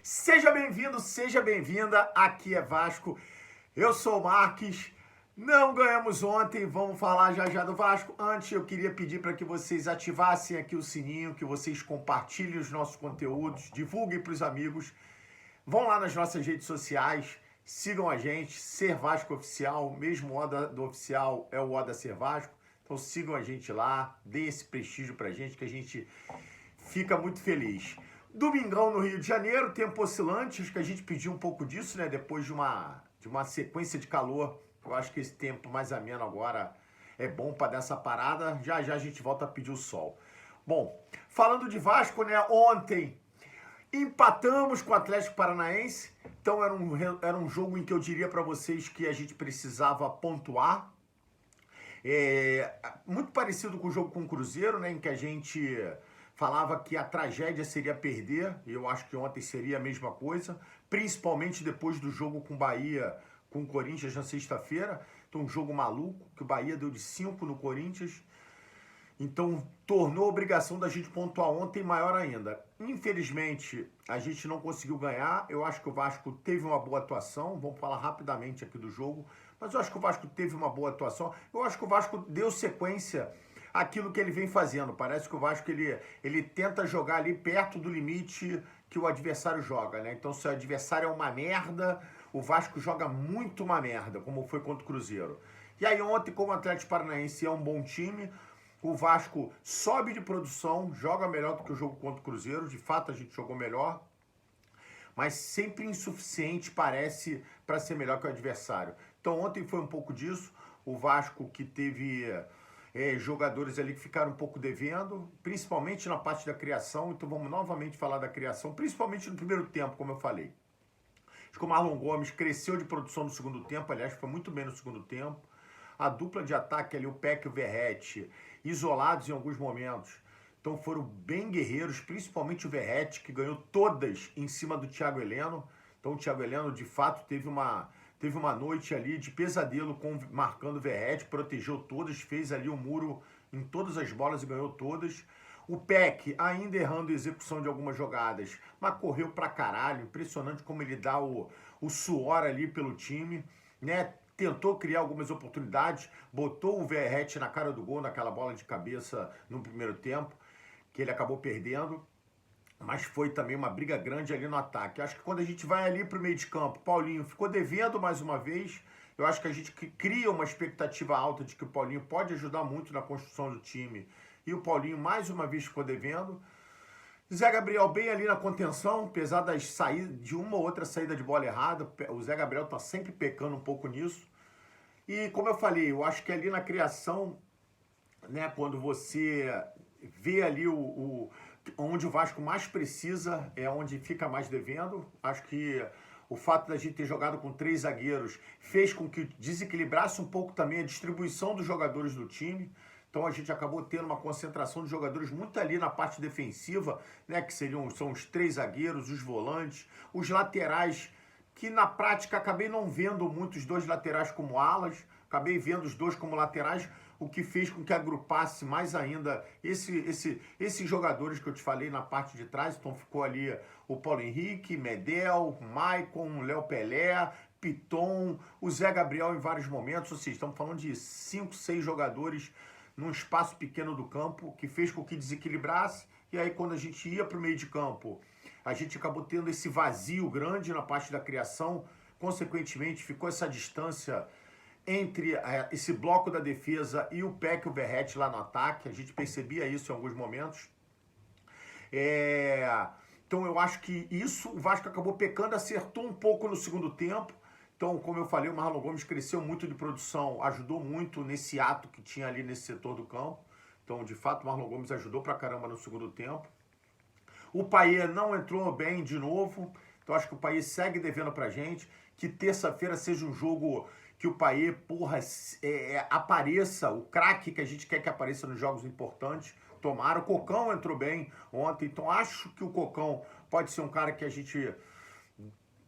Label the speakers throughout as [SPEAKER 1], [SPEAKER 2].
[SPEAKER 1] Seja bem-vindo, seja bem-vinda. Aqui é Vasco. Eu sou o Marques. Não ganhamos ontem, vamos falar já já do Vasco. Antes, eu queria pedir para que vocês ativassem aqui o sininho, que vocês compartilhem os nossos conteúdos, divulguem para os amigos. Vão lá nas nossas redes sociais, sigam a gente, Ser Vasco Oficial, mesmo o Oda do Oficial é o Oda Ser Vasco. Então sigam a gente lá, deem esse prestígio pra gente, que a gente fica muito feliz. Domingão no Rio de Janeiro, tempo oscilante, acho que a gente pediu um pouco disso, né? Depois de uma sequência de calor, eu acho que esse tempo mais ameno agora é bom para dar essa parada. Já já a gente volta a pedir o sol. Bom, falando de Vasco, né? Ontem empatamos com o Atlético Paranaense, então era um jogo em que eu diria para vocês que a gente precisava pontuar. Muito parecido com o jogo com o Cruzeiro, né? Em que a gente falava que a tragédia seria perder, e eu acho que ontem seria a mesma coisa, principalmente depois do jogo com o Bahia, com o Corinthians na sexta-feira. Então, um jogo maluco, que o Bahia deu de 5 no Corinthians. Então, tornou a obrigação da gente pontuar ontem maior ainda. Infelizmente, a gente não conseguiu ganhar. Eu acho que o Vasco teve uma boa atuação. Vamos falar rapidamente aqui do jogo. Mas eu acho que o Vasco teve uma boa atuação. Eu acho que o Vasco deu sequência àquilo que ele vem fazendo. Parece que o Vasco ele tenta jogar ali perto do limite que o adversário joga, né? Então, se o adversário é uma merda, o Vasco joga muito uma merda, como foi contra o Cruzeiro. E aí ontem, como o Atlético Paranaense é um bom time, o Vasco sobe de produção, joga melhor do que o jogo contra o Cruzeiro. De fato, a gente jogou melhor, mas sempre insuficiente, parece, para ser melhor que o adversário. Então ontem foi um pouco disso. O Vasco que teve jogadores ali que ficaram um pouco devendo, principalmente na parte da criação. Então vamos novamente falar da criação, principalmente no primeiro tempo, como eu falei. Acho que o Marlon Gomes cresceu de produção no segundo tempo, aliás, foi muito bem no segundo tempo. A dupla de ataque ali, o Peck e o Verratti, isolados em alguns momentos. Então foram bem guerreiros, principalmente o Verratti, que ganhou todas em cima do Thiago Heleno. Então o Thiago Heleno, de fato, teve uma noite ali de pesadelo marcando o Verratti, protegeu todas, fez ali o muro em todas as bolas e ganhou todas. O Peck ainda errando a execução de algumas jogadas, mas correu pra caralho. Impressionante como ele dá o suor ali pelo time, né? Tentou criar algumas oportunidades, botou o Verratti na cara do gol, naquela bola de cabeça no primeiro tempo, que ele acabou perdendo, mas foi também uma briga grande ali no ataque. Acho que quando a gente vai ali para o meio de campo, Paulinho ficou devendo mais uma vez. Eu acho que a gente cria uma expectativa alta de que o Paulinho pode ajudar muito na construção do time, e o Paulinho mais uma vez ficou devendo. Zé Gabriel bem ali na contenção, apesar das saídas, de uma ou outra saída de bola errada. O Zé Gabriel tá sempre pecando um pouco nisso. E como eu falei, eu acho que ali na criação, né, quando você vê ali onde o Vasco mais precisa, é onde fica mais devendo. Acho que o fato da gente ter jogado com 3 zagueiros fez com que desequilibrasse um pouco também a distribuição dos jogadores do time. Então a gente acabou tendo uma concentração de jogadores muito ali na parte defensiva, né, que são os 3 zagueiros, os volantes, os laterais, que na prática acabei não vendo muito os 2 laterais como alas, acabei vendo os 2 como laterais, o que fez com que agrupasse mais ainda esses jogadores que eu te falei na parte de trás. Então ficou ali o Paulo Henrique, Medel, Maicon, Léo Pelé, Piton, o Zé Gabriel em vários momentos. Ou seja, estamos falando de 5, 6 jogadores num espaço pequeno do campo, que fez com que desequilibrasse. E aí quando a gente ia para o meio de campo, a gente acabou tendo esse vazio grande na parte da criação. Consequentemente, ficou essa distância entre esse bloco da defesa e o Peck e o Verratti lá no ataque. A gente percebia isso em alguns momentos. Então eu acho que isso o Vasco acabou pecando, acertou um pouco no segundo tempo. Então, como eu falei, o Marlon Gomes cresceu muito de produção, ajudou muito nesse ato que tinha ali nesse setor do campo. Então, de fato, o Marlon Gomes ajudou pra caramba no segundo tempo. O Payet não entrou bem de novo, então acho que o Payet segue devendo pra gente. Que terça-feira seja um jogo que o Payet, apareça, o craque que a gente quer que apareça nos jogos importantes. Tomara. O Cocão entrou bem ontem, então acho que o Cocão pode ser um cara que a gente...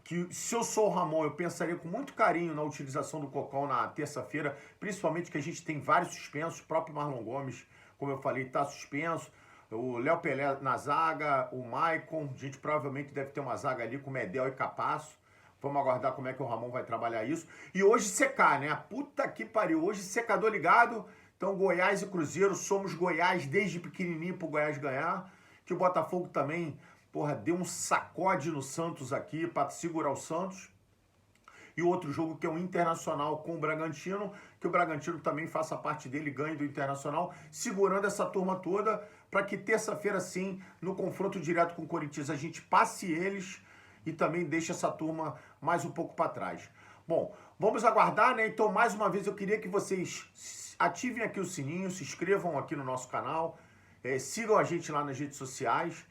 [SPEAKER 1] que se eu sou o Ramon, eu pensaria com muito carinho na utilização do Cocão na terça-feira, principalmente que a gente tem vários suspensos. O próprio Marlon Gomes, como eu falei, está suspenso. o Léo Pelé na zaga, o Maicon, a gente provavelmente deve ter uma zaga ali com Medel e Capasso. Vamos aguardar como é que o Ramon vai trabalhar isso. E hoje secar, né? Puta que pariu, hoje secador ligado. Então Goiás e Cruzeiro, somos Goiás desde pequenininho pro Goiás ganhar. Que o Botafogo também, porra, deu um sacode no Santos aqui para segurar o Santos. E o outro jogo que é o Internacional com o Bragantino, que o Bragantino também faça parte dele, ganhe do Internacional, segurando essa turma toda para que terça-feira sim, no confronto direto com o Corinthians, a gente passe eles e também deixe essa turma mais um pouco para trás. Bom, vamos aguardar, né? Então, mais uma vez, eu queria que vocês ativem aqui o sininho, se inscrevam aqui no nosso canal, sigam a gente lá nas redes sociais.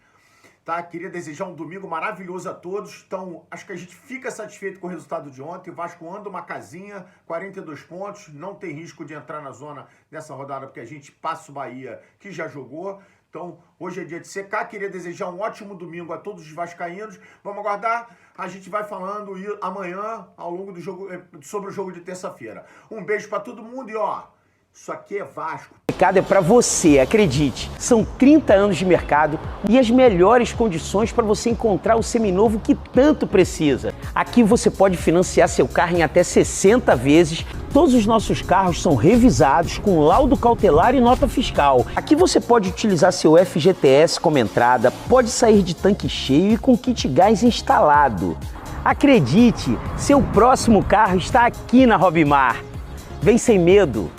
[SPEAKER 1] Tá? Queria desejar um domingo maravilhoso a todos. Então, acho que a gente fica satisfeito com o resultado de ontem. O Vasco anda uma casinha, 42 pontos. Não tem risco de entrar na zona nessa rodada, porque a gente passa o Bahia, que já jogou. Então, hoje é dia de secar. Queria desejar um ótimo domingo a todos os vascaínos. Vamos aguardar. A gente vai falando amanhã, ao longo do jogo, sobre o jogo de terça-feira. Um beijo para todo mundo e ó, isso aqui é Vasco.
[SPEAKER 2] O mercado é para você, acredite. São 30 anos de mercado e as melhores condições para você encontrar o seminovo que tanto precisa. Aqui você pode financiar seu carro em até 60 vezes. Todos os nossos carros são revisados com laudo cautelar e nota fiscal. Aqui você pode utilizar seu FGTS como entrada, pode sair de tanque cheio e com kit gás instalado. Acredite, seu próximo carro está aqui na Robimar. Vem sem medo.